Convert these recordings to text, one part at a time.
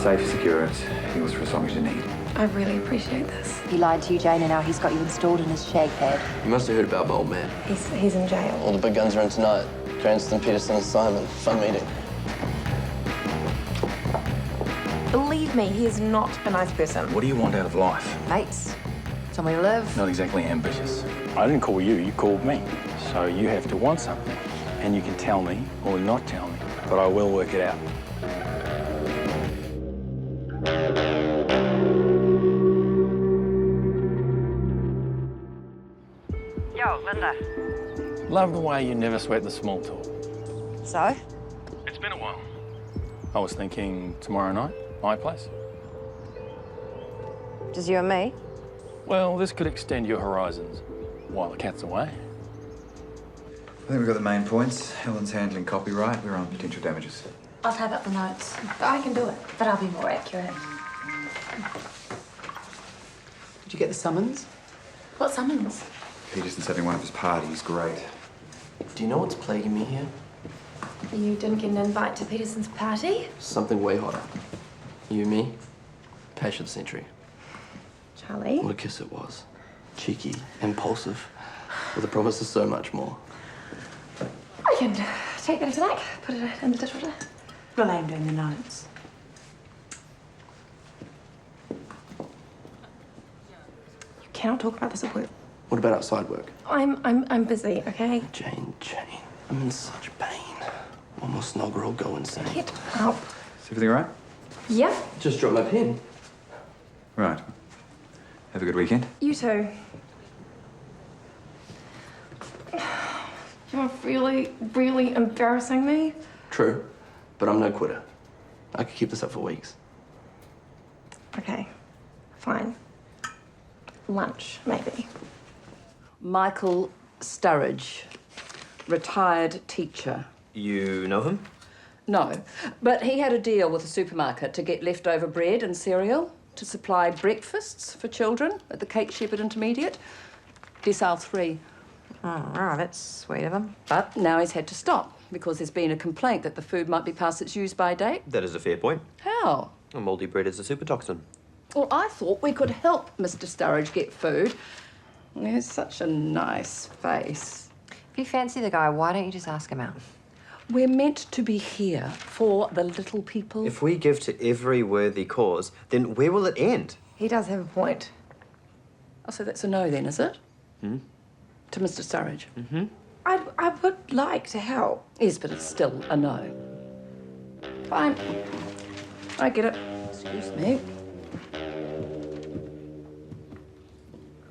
safe, secure it. Yours for as long as you need. I really appreciate this. He lied to you, Jane, and now he's got you installed in his shag pad. You must have heard about my old man. He's in jail. All the big guns are in tonight. Cranston, Peterson and Simon. Fun meeting. Believe me, he is not a nice person. What do you want out of life? Mates, somewhere to live. Not exactly ambitious. I didn't call you, you called me. So you have to want something. And you can tell me or not tell me, but I will work it out. Yo, Linda. Love the way you never sweat the small talk. So? It's been a while. I was thinking tomorrow night, my place. Just you and me? Well, this could extend your horizons while the cat's away. I think we've got the main points. Helen's handling copyright. We're on potential damages. I'll type up the notes. I can do it, but I'll be more accurate. Did you get the summons? What summons? Peterson's having one of his parties. Great. Do you know what's plaguing me here? You didn't get an invite to Peterson's party? Something way hotter. You, me, passion century. Charlie? What a kiss it was. Cheeky, impulsive, with a promise of so much more. I can take that if you like. Put it in the dishwasher. Well, I'm doing the notes. You cannot talk about this at work. What about outside work? I'm busy, okay? Jane, I'm in such pain. One more snog or I'll go insane. Get up. Is everything all right? Yeah, Just dropped my pen. Right. Have a good weekend. you too. You're really, really embarrassing me. True, but I'm no quitter. I could keep this up for weeks. Okay, fine. Lunch, maybe. Michael Sturridge, retired teacher. You know him? No, but he had a deal with the supermarket to get leftover bread and cereal to supply breakfasts for children at the Cape Shepherd Intermediate. Decile 3. Oh, that's sweet of him. But now he's had to stop because there's been a complaint that the food might be past its use-by date. That is a fair point. How? A mouldy bread is a super toxin. Well, I thought we could help Mr. Sturridge get food. He has such a nice face. If you fancy the guy, why don't you just ask him out? We're meant to be here for the little people. If we give to every worthy cause, then where will it end? He does have a point. Oh, so that's a no then, is it? To Mr. Sturridge? I would like to help. Yes, but it's still a no. Fine. I get it. Excuse me.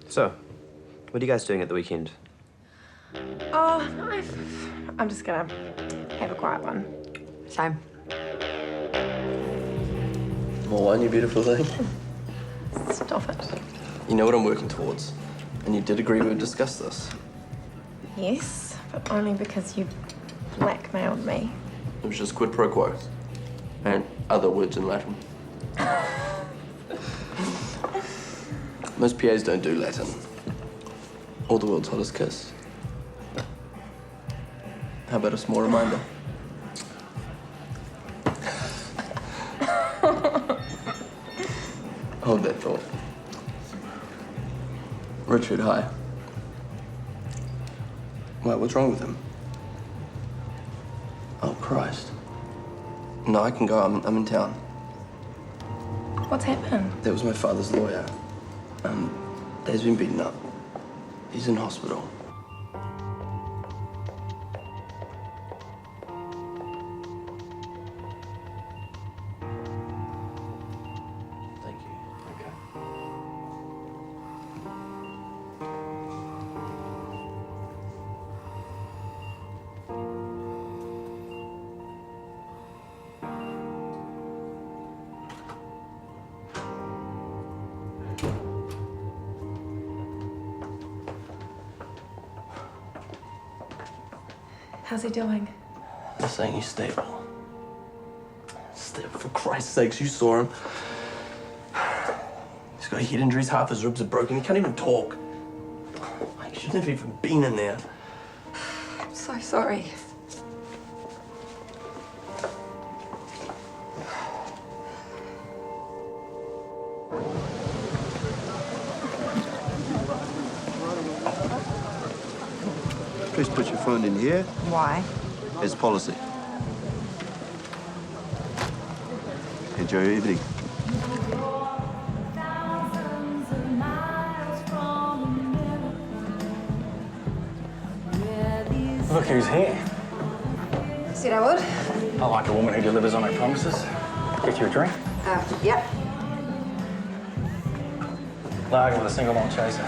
So, what are you guys doing at the weekend? Oh, I'm just gonna have a quiet one. Same. More wine, you beautiful thing. Stop it. You know what I'm working towards. And you did agree we would discuss this. Yes, but only because you blackmailed me. It was just quid pro quo. And other words in Latin. Most PAs don't do Latin. Or the world's hottest kiss. How about a small reminder? Hold that thought. Richard, hi. Wait, what's wrong with him? Oh, Christ. No, I can go. I'm in town. What's happened? That was my father's lawyer. Dad's been beaten up. He's in hospital. Thank you. Okay. How's he doing? They're saying he's stable. Stable, for Christ's sakes, you saw him. He's got head injuries, half his ribs are broken, he can't even talk. He shouldn't have even been in there. I'm so sorry. Please put your phone in here. Why? It's policy. Enjoy your evening. Look who's here. Said I would. I like a woman who delivers on her promises. Get you a drink? Yep. Lager with a single malt chaser.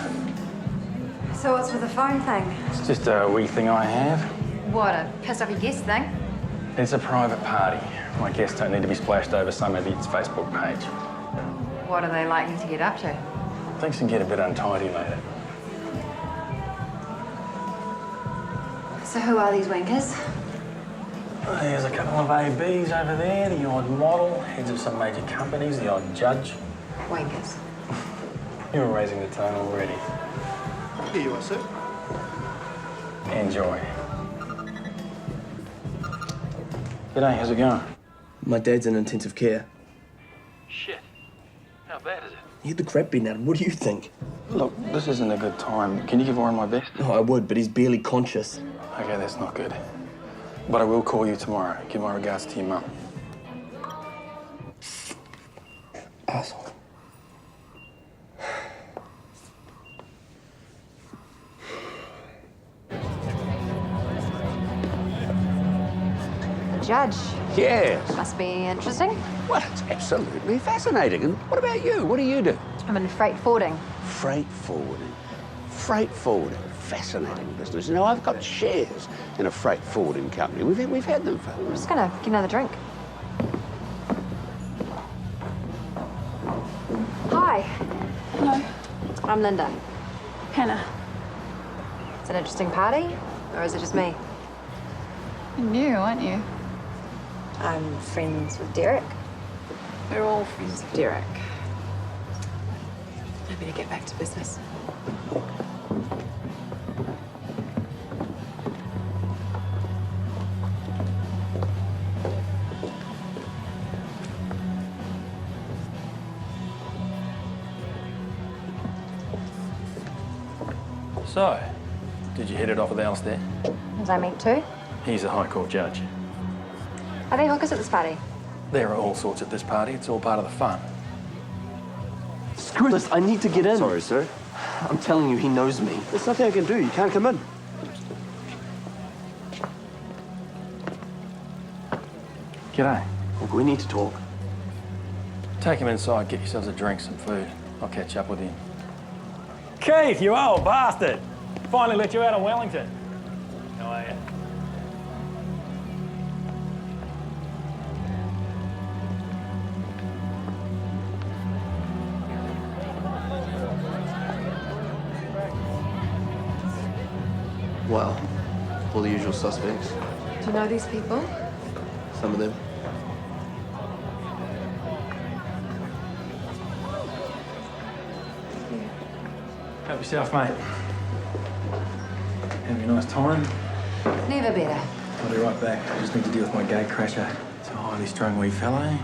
So what's with the phone thing? It's just a wee thing I have. What, a piss off your guest thing? It's a private party. My guests don't need to be splashed over some idiot's Facebook page. What are they likely to get up to? Things can get a bit untidy later. So who are these wankers? There's a couple of ABs over there, the odd model, heads of some major companies, the odd judge. Wankers. You're raising the tone already. Here you are, sir. Enjoy. G'day, how's it going? My dad's in intensive care. Shit. How bad is it? He had the crap beaten out of him. What do you think? Look, this isn't a good time. Can you give Warren my best? Oh, I would, but he's barely conscious. Okay, that's not good. But I will call you tomorrow. Give my regards to your mum. Asshole. The judge. Yes. Must be interesting. Well, it's absolutely fascinating. And what about you? What do you do? I'm in freight forwarding. Freight forwarding. Freight forwarding. Fascinating business. You know, I've got shares in a freight forwarding company. We've had them for... I'm just gonna get another drink. Hi. Hello. I'm Linda. Hannah. It's an interesting party, or is it just me? You're new, aren't you? I'm friends with Derek. We're all friends with Derek. I better get back to business. So, did you hit it off with Alistair? Was I meant to? He's a High Court judge. Are there hookers at this party? There are all sorts at this party. It's all part of the fun. Screw this. I need to get in. Sorry, sir. I'm telling you, he knows me. There's nothing I can do. You can't come in. G'day. Look, we need to talk. Take him inside, get yourselves a drink, some food. I'll catch up with him. Keith, you old bastard! Finally let you out of Wellington. How are you? Well, all the usual suspects. Do you know these people? Some of them. Help yourself, mate. Having a nice time? Never better. I'll be right back. I just need to deal with my gate crasher. It's a highly strung wee fellow.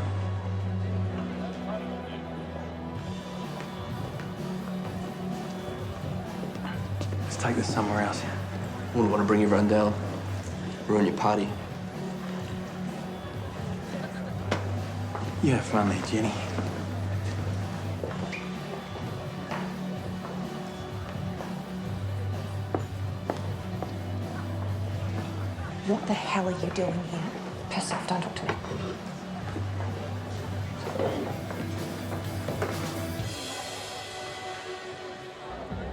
Let's take this somewhere else. Wouldn't want to bring everyone down. Ruin your party. You have fun there, Jenny. What the hell are you doing here? Piss off, don't talk to me.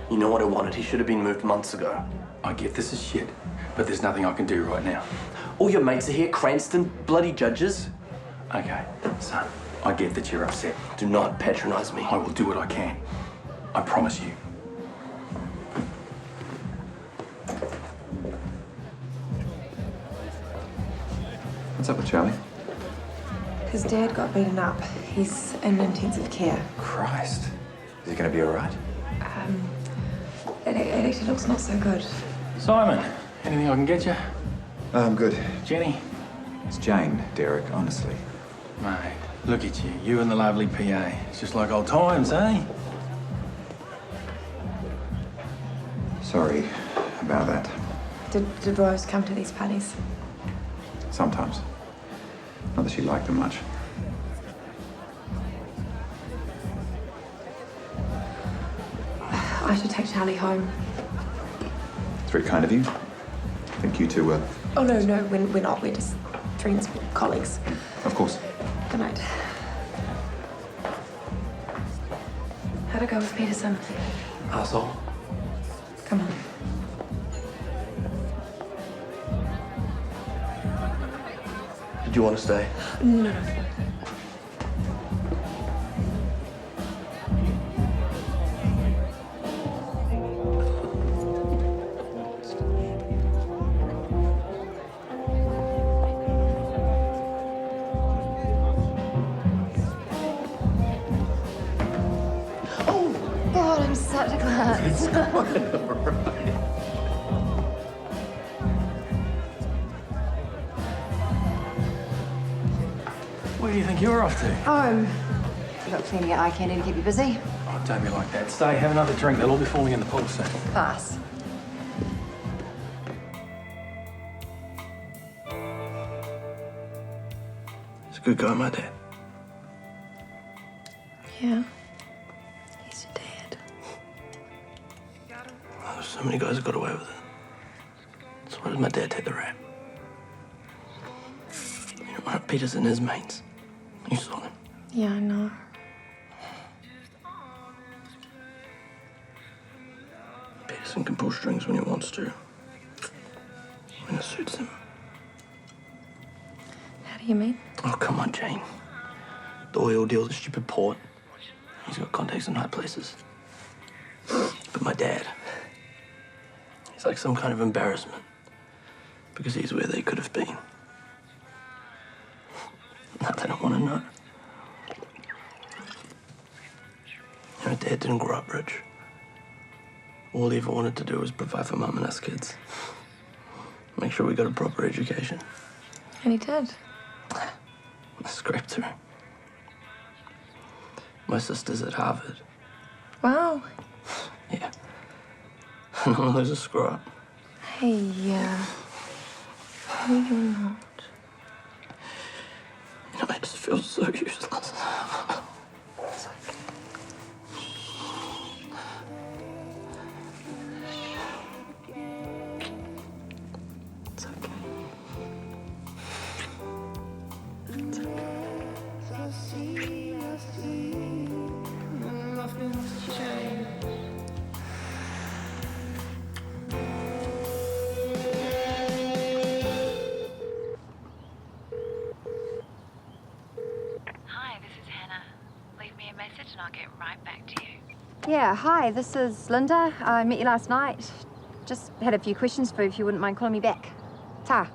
You know what I wanted? He should have been moved months ago. I get this is shit, but there's nothing I can do right now. All your mates are here, Cranston, bloody judges. Okay, son, I get that you're upset. Do not patronize me. I will do what I can. I promise you. What's up with Charlie? His dad got beaten up. He's in intensive care. Christ. Is he going to be all right? It actually looks not so good. Simon, anything I can get you? I'm good. Jenny? It's Jane, Derek, honestly. Mate, Look at you and the lovely PA. It's just like old times, eh? Sorry about that. Did Rose come to these parties? Sometimes. Not that she liked them much. I should take Charlie home. It's very kind of you. I think you two were. Oh, no, we're not. We're just friends, colleagues. Of course. Good night. How'd it go with Peterson? Asshole. Come on. Did you want to stay? No. God, I'm such a klutz. Where do you think you're off to? Home. You got plenty of eye candy to keep you busy? Oh, don't be like that. Stay, have another drink. They'll all be falling in the pool soon. Pass. He's a good guy, my dad. Yeah. He's your dad. Oh, so many guys have got away with it. So why does my dad take the rap? You know, one of Peterson and his mates. You saw them. Yeah, I know. Peterson can pull strings when he wants to. When it suits him. How do you mean? Oh, come on, Jane. The oil deal, the stupid port. He's got contacts in high places. But my dad, he's like some kind of embarrassment. Because he's where they could have been. Now they don't want to know. You know, Dad didn't grow up rich. All he ever wanted to do was provide for Mum and us kids. Make sure we got a proper education. And he did. I scraped through. My sister's at Harvard. Wow. Yeah. None of those are screw up. Hey, yeah. No, you're not. You know, I just feel so useless. It's okay. It's okay. Hi, this is Hannah. Leave me a message and I'll get right back to you. Yeah, hi, this is Linda. I met you last night. Just had a few questions for you if you wouldn't mind calling me back. Ta.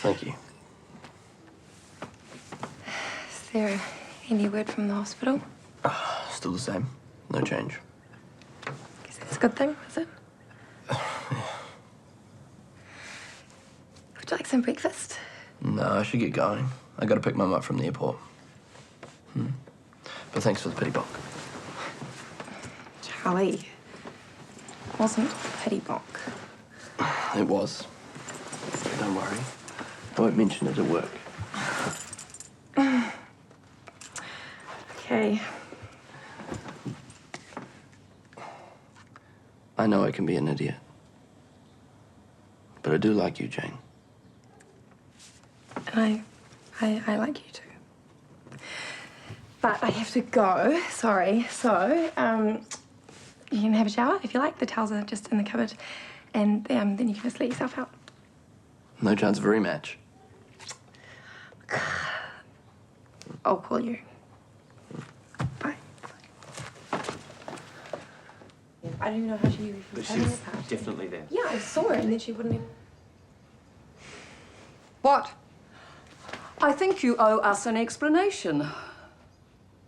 Thank you. Is there any word from the hospital? Still the same. No change. Guess that's a good thing, is it? Would you like some breakfast? No, I should get going. I gotta pick Mum up from the airport. But thanks for the pity box. Charlie. It wasn't pity bonk. It was. Don't worry. I won't mention it at work. Okay. I know I can be an idiot. But I do like you, Jane. And I like you too. But I have to go, sorry. So, you can have a shower if you like. The towels are just in the cupboard. And then you can just let yourself out. No chance of a rematch. I'll call you. Bye. I don't even know how she... But she's definitely there. Yeah, I saw her and then she wouldn't even... What? I think you owe us an explanation.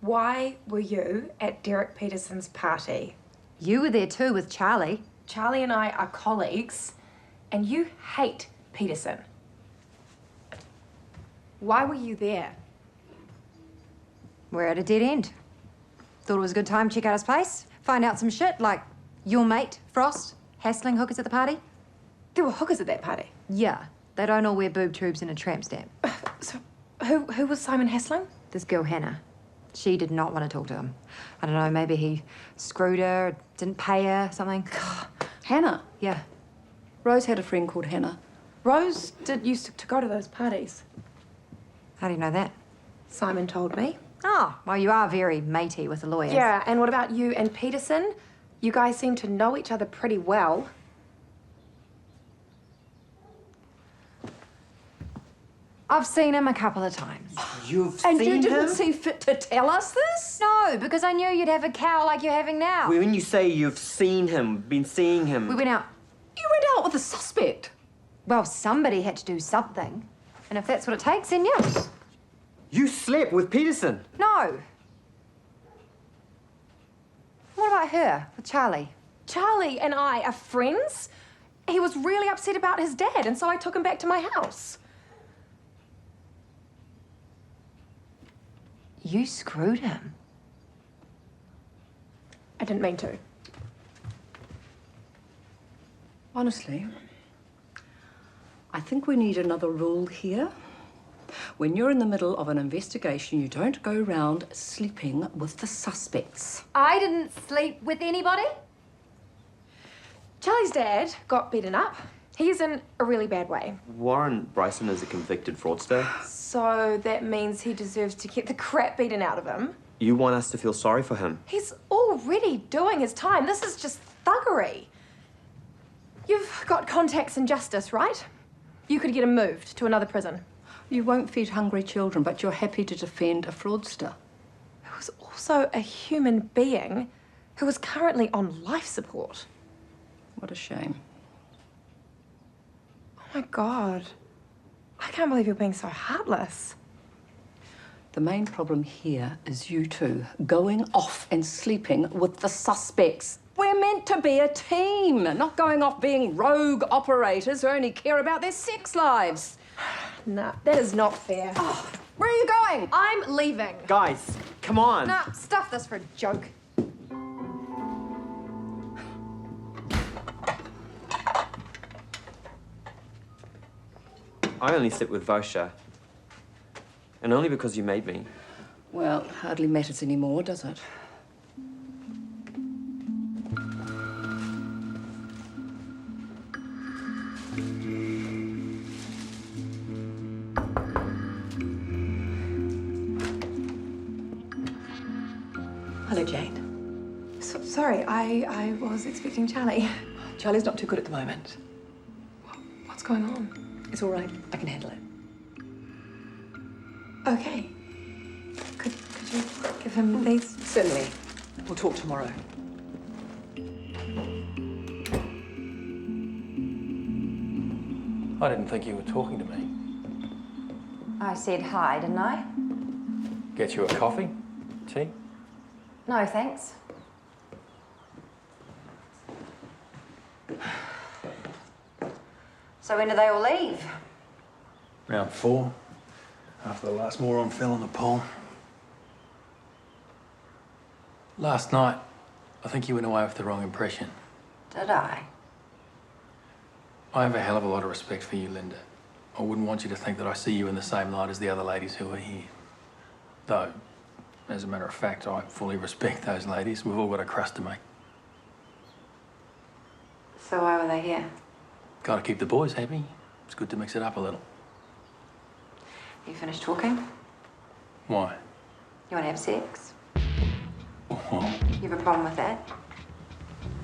Why were you at Derek Peterson's party? You were there too with Charlie. Charlie and I are colleagues. and you hate Peterson. Why were you there? We're at a dead end. Thought it was a good time to check out his place, find out some shit, like your mate, Frost, hassling hookers at the party. There were hookers at that party. Yeah, they don't all wear boob tubes and a tramp stamp. So, who was Simon hassling? This girl, Hannah. She did not want to talk to him. I don't know, maybe he screwed her, didn't pay her, something. Hannah? Yeah. Rose had a friend called Hannah. Rose used to go to those parties. How do you know that? Simon told me. Oh, well, you are very matey with the lawyers. Yeah, and what about you and Peterson? You guys seem to know each other pretty well. I've seen him a couple of times. You've And seen you didn't him? see fit to tell us this? No, because I knew you'd have a cow like you're having now. When you say you've seen him, been seeing him... We went out. You went out with a suspect. Well, somebody had to do something. And if that's what it takes, then yeah. You slept with Peterson? No. What about her, with Charlie? Charlie and I are friends. He was really upset about his dad, and so I took him back to my house. You screwed him. I didn't mean to. Honestly, I think we need another rule here. When you're in the middle of an investigation, you don't go round sleeping with the suspects. I didn't sleep with anybody. Charlie's dad got beaten up. He's in a really bad way. Warren Bryson is a convicted fraudster. So that means he deserves to get the crap beaten out of him. You want us to feel sorry for him? He's already doing his time. This is just thuggery. You've got contacts in justice, right? You could get him moved to another prison. You won't feed hungry children, but you're happy to defend a fraudster. Who was also a human being who is currently on life support. What a shame. Oh my God. I can't believe you're being so heartless. The main problem here is you two going off and sleeping with the suspects. We're meant to be a team, not going off being rogue operators who only care about their sex lives. Nah, that is not fair. Oh, where are you going? I'm leaving. Guys, come on. Nah, stuff this for a joke. I only sit with Vosha. And only because you made me. Well, hardly matters anymore, does it? Hello, Jane. Sorry, I was expecting Charlie. Charlie's not too good at the moment. What's going on? It's all right. I can handle it. Okay. Could you give him these? Certainly. We'll talk tomorrow. I didn't think you were talking to me. I said hi, didn't I? Get you a coffee? Tea? No, thanks. So when do they all leave? Round 4. After the last moron fell in the pool. Last night, I think you went away with the wrong impression. Did I? I have a hell of a lot of respect for you, Linda. I wouldn't want you to think that I see you in the same light as the other ladies who are here. Though, as a matter of fact, I fully respect those ladies. We've all got a crust to make. So why were they here? Gotta keep the boys happy. It's good to mix it up a little. You finished talking? Why? You want to have sex? Oh, You have a problem with that?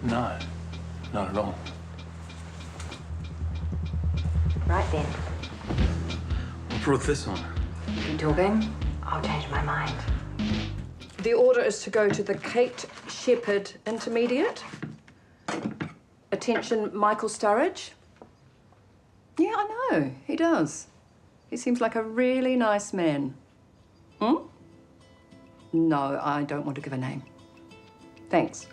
no, not at all. Right then. What brought this on? Keep talking. I'll change my mind. The order is to go to the Kate Shepherd Intermediate. Attention, Michael Sturridge. Yeah, I know. He does. He seems like a really nice man. Hmm? No, I don't want to give a name. Thanks.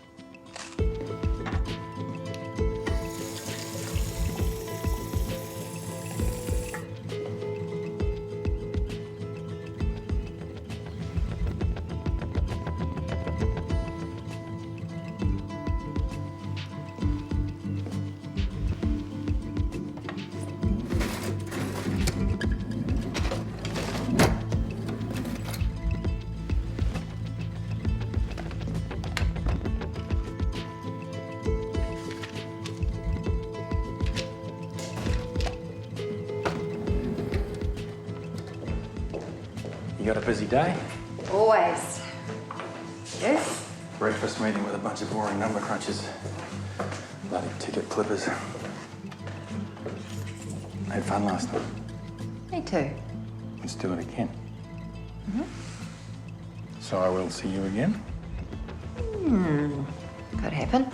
You got a busy day? Always. Yes? Breakfast meeting with a bunch of boring number crunchers. Bloody ticket clippers. Had fun last night. Me too. Let's do it again. So I will see you again? Could happen.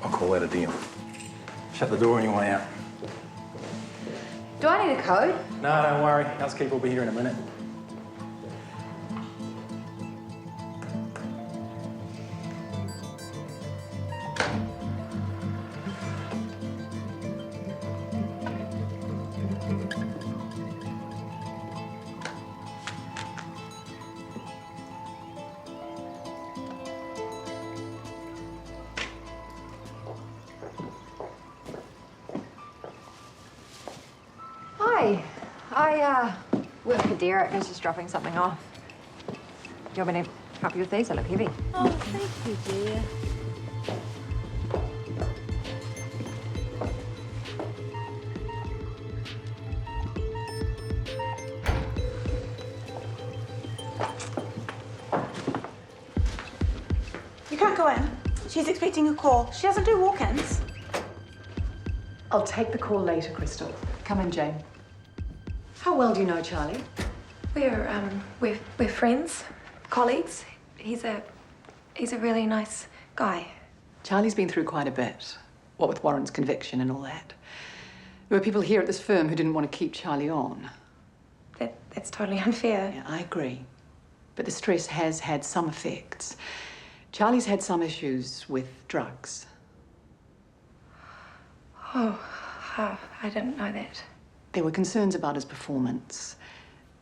I'll call that a deal. Shut the door on your way out. Do I need a code? No, don't worry. Housekeeper will be here in a minute. Hi. I work for Derek. He's just dropping something off. Do you want me to help you with these? They look heavy. Oh, thank you, dear. You can't go in. She's expecting a call. She doesn't do walk-ins. I'll take the call later, Crystal. Come in, Jane. How well do you know Charlie? We're friends, colleagues. He's a really nice guy. Charlie's been through quite a bit. What with Warren's conviction and all that. There were people here at this firm who didn't want to keep Charlie on. That's totally unfair. Yeah, I agree. But the stress has had some effects. Charlie's had some issues with drugs. Oh, I didn't know that. There were concerns about his performance.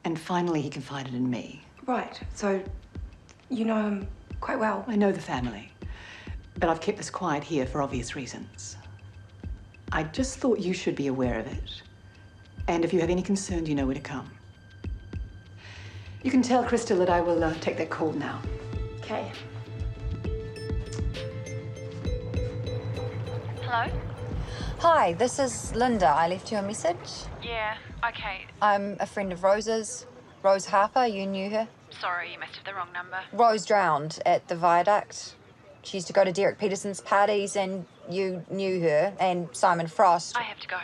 And finally, he confided in me. Right, so you know him quite well. I know the family. But I've kept this quiet here for obvious reasons. I just thought you should be aware of it. And if you have any concerns, you know where to come. You can tell Crystal that I will take that call now. Okay. Hello? Hi, this is Linda. I left you a message. Yeah, okay. I'm a friend of Rose's. Rose Harper, you knew her? Sorry, you must have the wrong number. Rose drowned at the viaduct. She used to go to Derek Peterson's parties and you knew her, and Simon Frost. I have to go.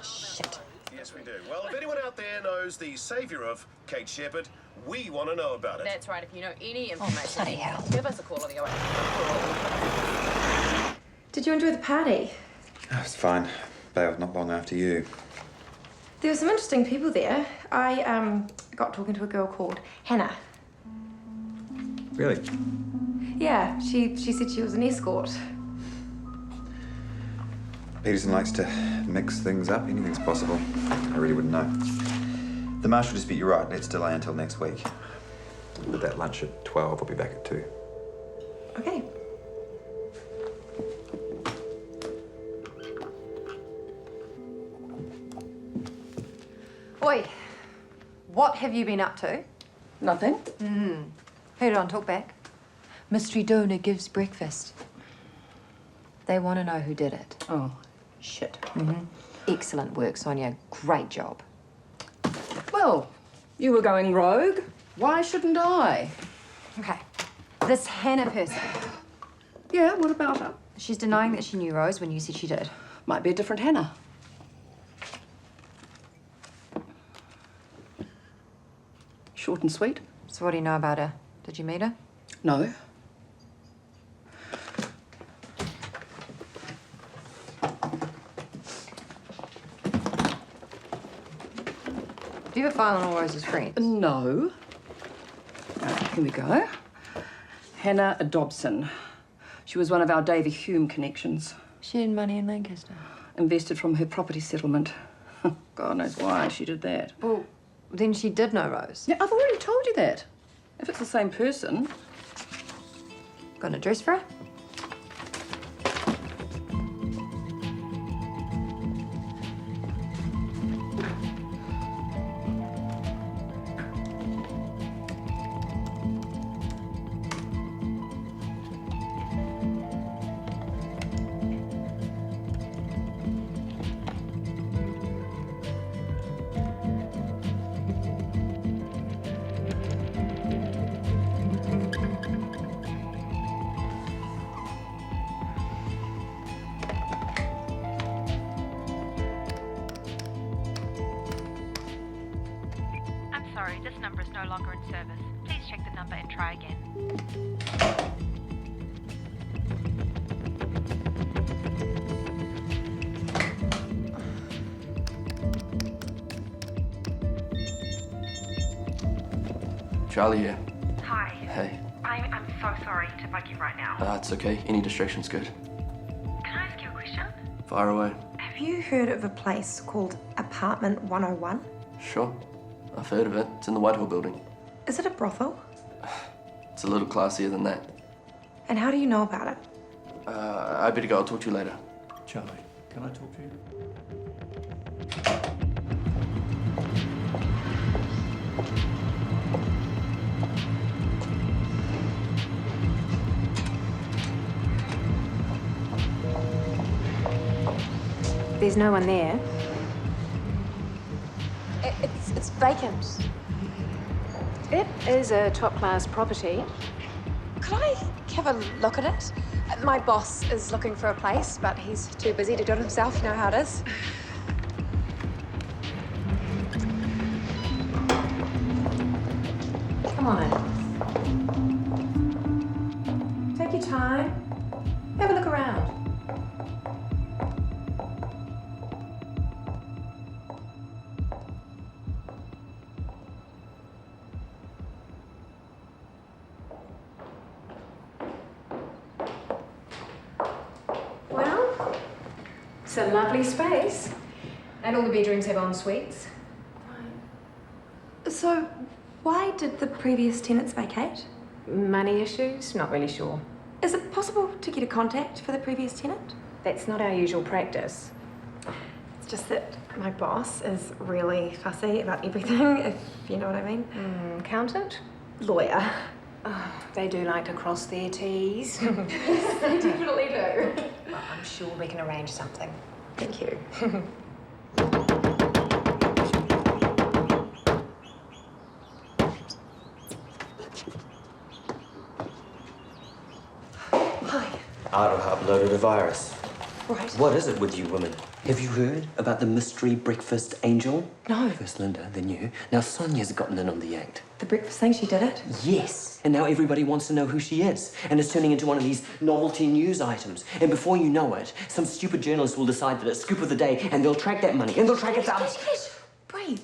Shit. Yes, we do. Well, if anyone out there knows the saviour of Kate Shepherd, we want to know about it. That's right. If you know any information, bloody hell. give us a call on the 08. Did you enjoy the party? It's fine. Bailed not long after you. There were some interesting people there. I got talking to a girl called Hannah. Really? Yeah, she said she was an escort. Peterson likes to mix things up. Anything's possible. I really wouldn't know. The marshal dispute, you're right. Let's delay until next week. With that lunch at 12, I'll be back at 2. Okay. Oi, what have you been up to? Nothing. Heard it on Talkback. Mystery donor gives breakfast. They want to know who did it. Oh, shit. Excellent work, Sonia. Great job. Well, you were going rogue. Why shouldn't I? Okay. This Hannah person. Yeah, what about her? She's denying that she knew Rose when you said she did. Might be a different Hannah. Short and sweet. So what do you know about her? Did you meet her? No. Do you have a file on all Rose's friends? No. Right, here we go. Hannah Dobson. She was one of our Davy Hume connections. She had money in Lancaster. Invested from her property settlement. God knows why she did that. Well, then she did know Rose. Yeah, I've already told you that. If it's the same person. Got an address for her? sorry, this number is no longer in service. Please check the number and try again. Charlie here. Hi. Hey. I'm so sorry to bug you right now. It's okay. Any distraction's good. Can I ask you a question? Fire away. Have you heard of a place called Apartment 101? Sure. I've heard of it. It's in the Whitehall building. Is it a brothel? It's a little classier than that. And how do you know about it? I better go. I'll talk to you later. Charlie, can I talk to you? There's no one there. It's vacant. It is a top-class property. Could I have a look at it? My boss is looking for a place, but he's too busy to do it himself. You know how it is. Come on in. Take your time. Have a look around. Well, it's a lovely space. And all the bedrooms have en suites. So, why did the previous tenants vacate? Money issues? Not really sure. Is it possible to get a contact for the previous tenant? That's not our usual practice. It's just that my boss is really fussy about everything, if you know what I mean. Accountant? Lawyer. Oh, they do like to cross their T's. They definitely do. Well, I'm sure we can arrange something. Thank you. Hi. Aroha uploaded a virus. Right. What is it with you women? Have you heard about the mystery breakfast angel? No. First Linda, then you. Now Sonia's gotten in on the act. The breakfast thing, she did it? Yes. And now everybody wants to know who she is. And it's turning into one of these novelty news items. And before you know it, some stupid journalist will decide that it's scoop of the day and they'll track that money and they'll track it down. Breathe.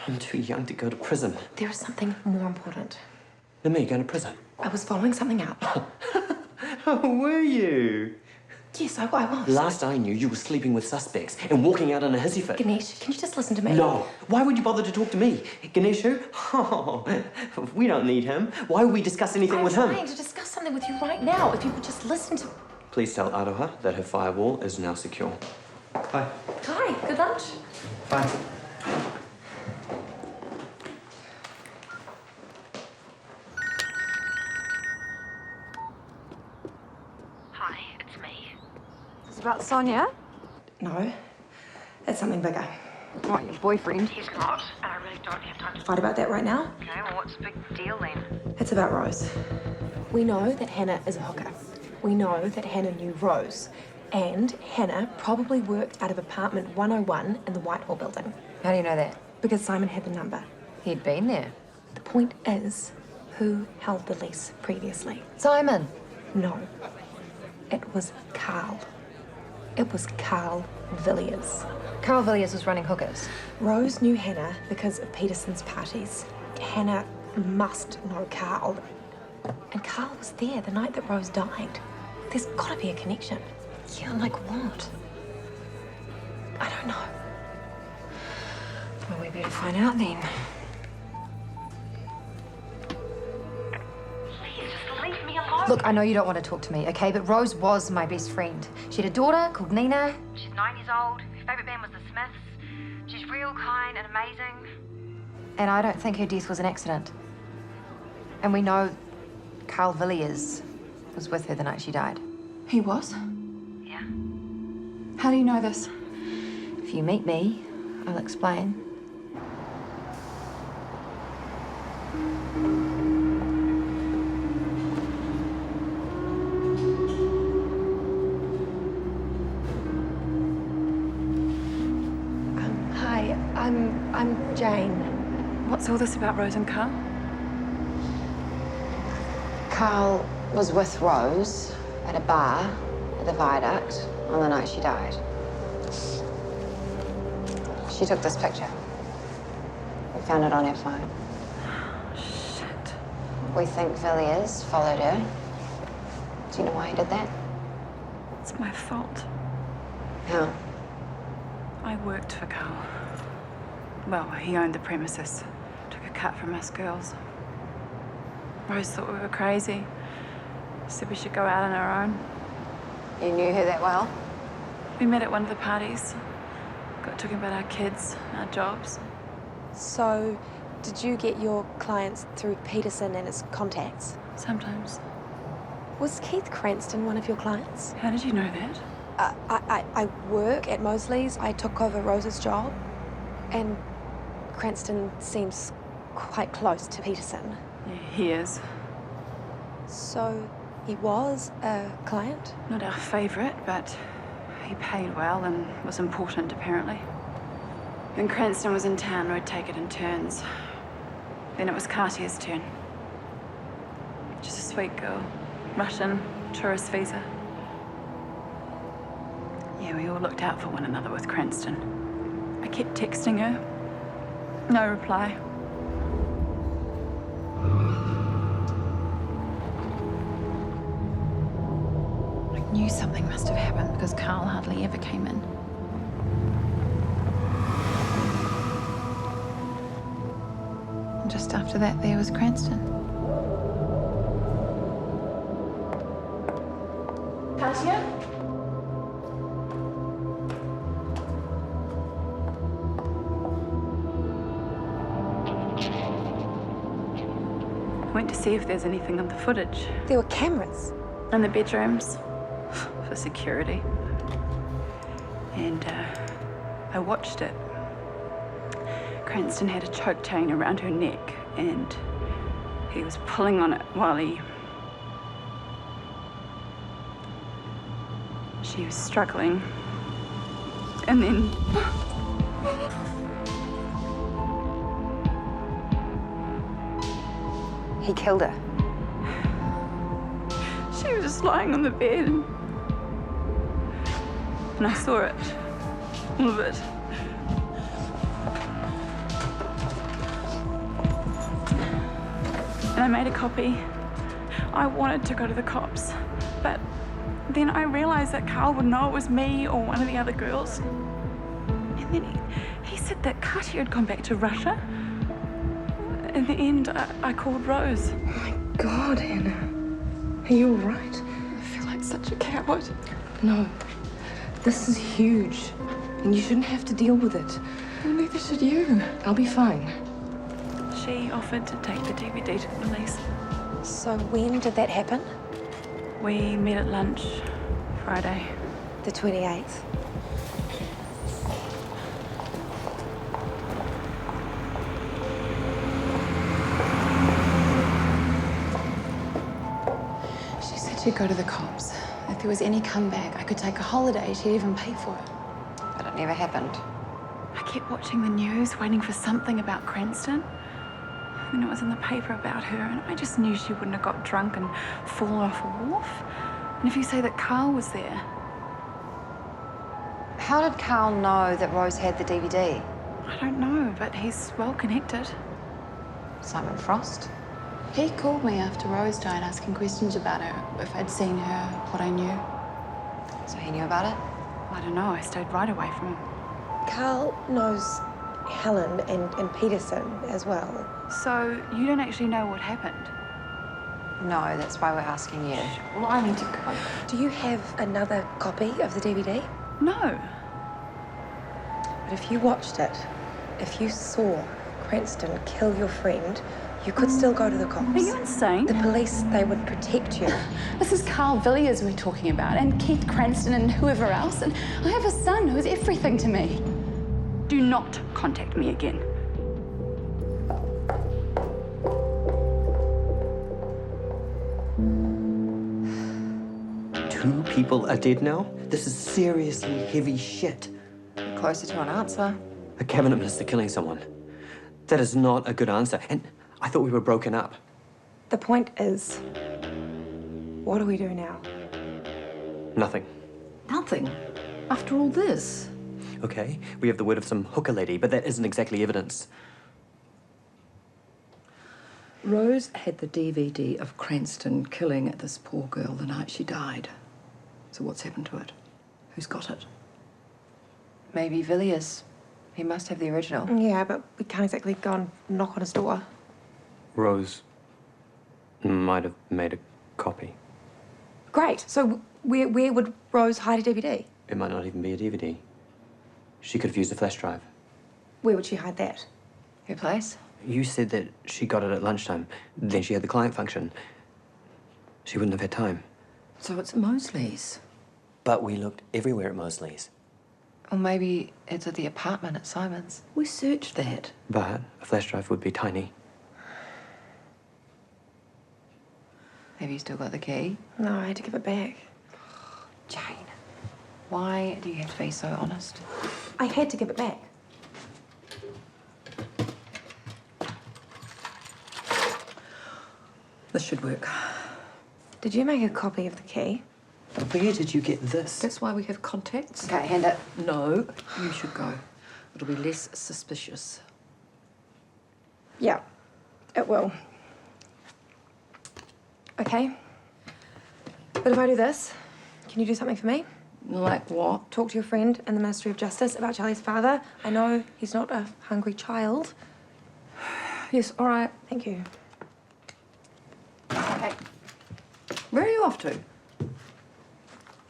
I'm too young to go to prison. There is something more important. Then me going to prison? I was following something up. Oh, were you? Yes, I was. Last I knew, you were sleeping with suspects and walking out in a hissy fit. Ganesh, can you just listen to me? No. Why would you bother to talk to me? Ganesh who? Oh, we don't need him. Why would we discuss anything with him? I'm trying to discuss something with you right now. If you would just listen to... Please tell Aroha that her firewall is now secure. Bye. Hi, good lunch. Bye. Hi, it's me. Is it about Sonia? No, it's something bigger. What, your boyfriend? He's not, and I really don't have time to Fight about that right now? Okay, well, what's the big deal then? It's about Rose. We know that Hannah is a hooker. We know that Hannah knew Rose. And Hannah probably worked out of apartment 101 in the Whitehall building. How do you know that? Because Simon had the number. He'd been there. The point is, who held the lease previously? Simon. No. It was Carl. It was Carl Villiers. Carl Villiers was running hookers. Rose knew Hannah because of Peterson's parties. Hannah must know Carl. And Carl was there the night that Rose died. There's gotta be a connection. Yeah, like what? I don't know. Well, we better find out then. Please, just leave me alone. Look, I know you don't want to talk to me, okay? But Rose was my best friend. She had a daughter called Nina. She's 9 years old. Her favourite band was the Smiths. She's real kind and amazing. And I don't think her death was an accident. And we know Carl Villiers was with her the night she died. He was? Yeah. How do you know this? If you meet me, I'll explain. Hi, I'm Jane. What's all this about Rose and Carl? Carl was with Rose at a bar at the Viaduct on the night she died. She took this picture. We found it on her phone. Shit. We think Villiers followed her. Do you know why he did that? It's my fault. How? I worked for Carl. Well, he owned the premises. Took a cut from us girls. Rose thought we were crazy. Said we should go out on our own. You knew her that well? We met at one of the parties. Got talking about our kids, our jobs. So, did you get your clients through Peterson and his contacts? Sometimes. Was Keith Cranston one of your clients? How did you know that? I work at Mosley's. I took over Rose's job. And Cranston seems quite close to Peterson. Yeah, he is. So, he was a client? Not our favourite, but he paid well and was important, apparently. When Cranston was in town, we'd take it in turns. Then it was Cartier's turn. Just a sweet girl. Russian, tourist visa. Yeah, we all looked out for one another with Cranston. I kept texting her. No reply. I knew something must have happened because Carl hardly ever came in. And just after that, there was Cranston. Katia? Went to see if there's anything on the footage. There were cameras. In the bedrooms. For security. And I watched it. Cranston had a choke chain around her neck and he was pulling on it while she was struggling. And then He killed her. she was just lying on the bed and I saw it. All of it. And I made a copy. I wanted to go to the cops, but then I realized that Carl would know it was me or one of the other girls. And then he said that Katia had gone back to Russia. In the end, I called Rose. Oh my God, Hannah. Are you all right? I feel like such a coward. No. This is huge. And you shouldn't have to deal with it. Well, neither should you. I'll be fine. She offered to take the DVD to the police. So when did that happen? We met at lunch Friday. The 28th. She said she'd go to the cops. If there was any comeback, I could take a holiday. She'd even pay for it. But it never happened. I kept watching the news, waiting for something about Cranston. Then it was in the paper about her, and I just knew she wouldn't have got drunk and fallen off a wharf. And if you say that Carl was there... How did Carl know that Rose had the DVD? I don't know, but he's well connected. Simon Frost? He called me after Rose died, asking questions about her, if I'd seen her, what I knew. So he knew about it? I don't know, I stayed right away from him. Carl knows Helen and Peterson as well. So you don't actually know what happened? No, that's why we're asking you. Well, I need to go. Do you have another copy of the DVD? No. But if you watched it, if you saw Cranston kill your friend, you could still go to the cops. Are you insane? The police, they would protect you. This is Carl Villiers we're talking about, and Keith Cranston and whoever else, and I have a son who's everything to me. Do not contact me again. Two people are dead now? This is seriously heavy shit. Closer to an answer. A cabinet minister killing someone. That is not a good answer. And I thought we were broken up. The point is, what do we do now? Nothing. Nothing? After all this? Okay, we have the word of some hooker lady, but that isn't exactly evidence. Rose had the DVD of Cranston killing this poor girl the night she died. So what's happened to it? Who's got it? Maybe Villiers. He must have the original. Yeah, but we can't exactly go and knock on his door. Rose might have made a copy. Great. So where would Rose hide a DVD? It might not even be a DVD. She could have used a flash drive. Where would she hide that? Her place? You said that she got it at lunchtime. Then she had the client function. She wouldn't have had time. So it's Mosley's. But we looked everywhere at Mosley's. Or maybe it's at the apartment at Simon's. We searched that. But a flash drive would be tiny. Have you still got the key? No, I had to give it back. Jane, why do you have to be so honest? I had to give it back. This should work. Did you make a copy of the key? Where did you get this? That's why we have contacts. Okay, hand it. No, you should go. It'll be less suspicious. Yeah, it will. Okay. But if I do this, can you do something for me? Like what? Talk to your friend in the Ministry of Justice about Charlie's father. I know he's not a hungry child. Yes, all right. Thank you. Okay. Where are you off to?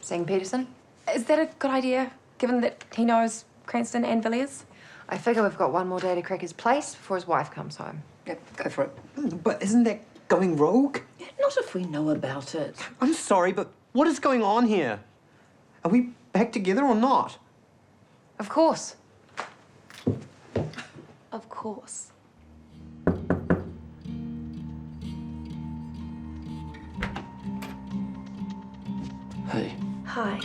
Seeing Peterson? Is that a good idea, given that he knows Cranston and Villiers? I figure we've got one more day to crack his place before his wife comes home. Yep, go for it. But isn't that going rogue? Not if we know about it. I'm sorry, but what is going on here? Are we back together or not? Of course. Of course. Hey. Hi.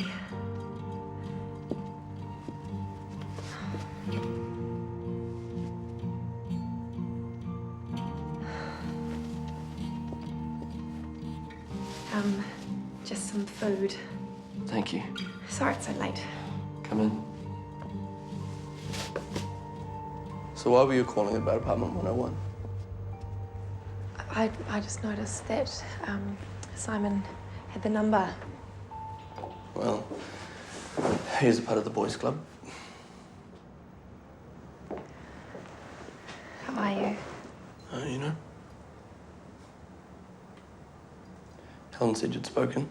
Just some food. Thank you. Sorry it's so late. Come in. So why were you calling about apartment 101? I just noticed that Simon had the number. Well, he's a part of the boys' club. How are you? You know. Helen said you'd spoken.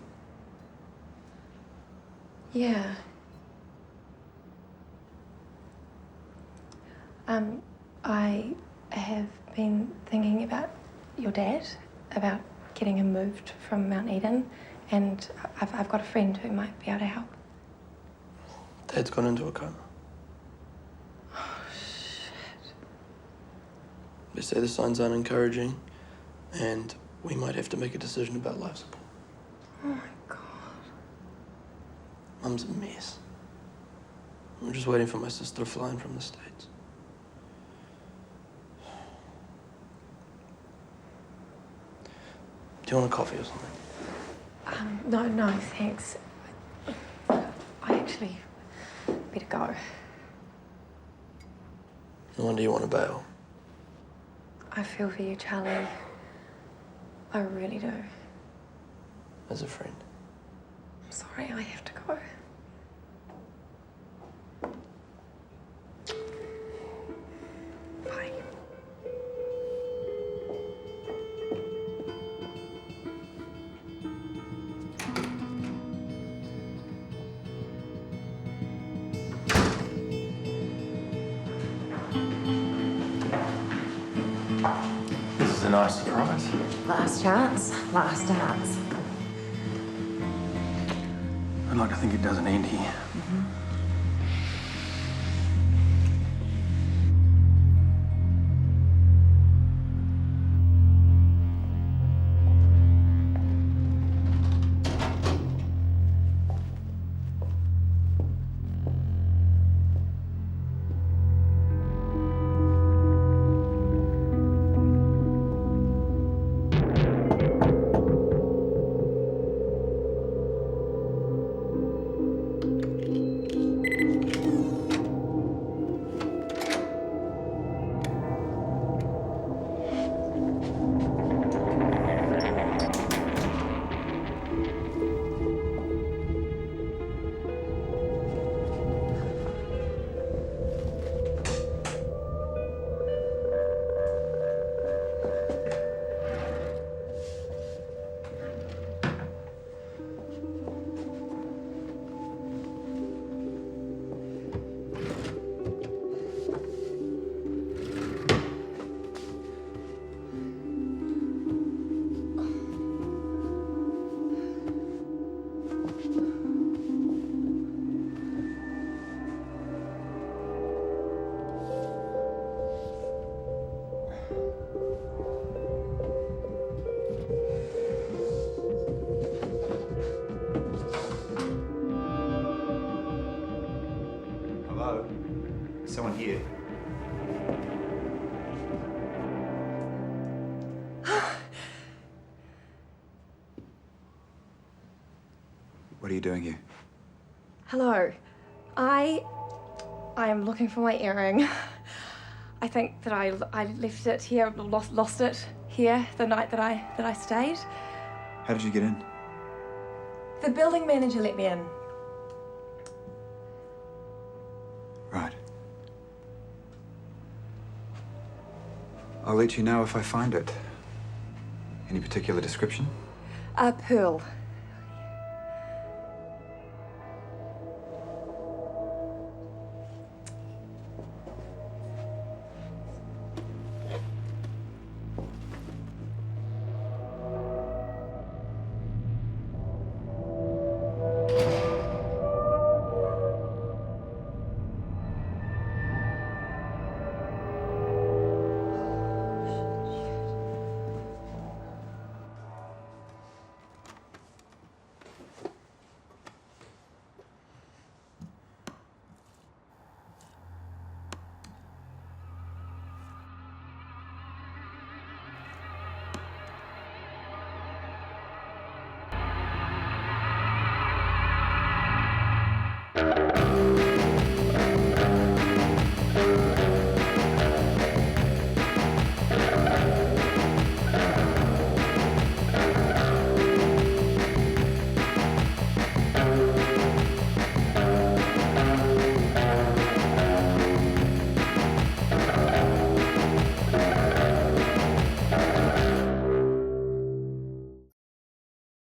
Yeah. I have been thinking about your dad, about getting him moved from Mount Eden, and I've got a friend who might be able to help. Dad's gone into a coma. Oh, shit. They say the signs aren't encouraging, and we might have to make a decision about life support. Oh my God. Mum's a mess. I'm just waiting for my sister to fly in from the States. Do you want a coffee or something? No, thanks. I actually better go. No wonder you want to bail. I feel for you, Charlie. I really do. As a friend. I'm sorry, I have to go. Bye. This is a nice surprise. Last chance. Last dance. I'd like to think it doesn't end here. Hello? Is someone here? What are you doing here? Hello. I am looking for my earring. I think that I left it here, lost it here the night that I stayed. How did you get in? The building manager let me in. Right. I'll let you know if I find it. Any particular description? A pearl.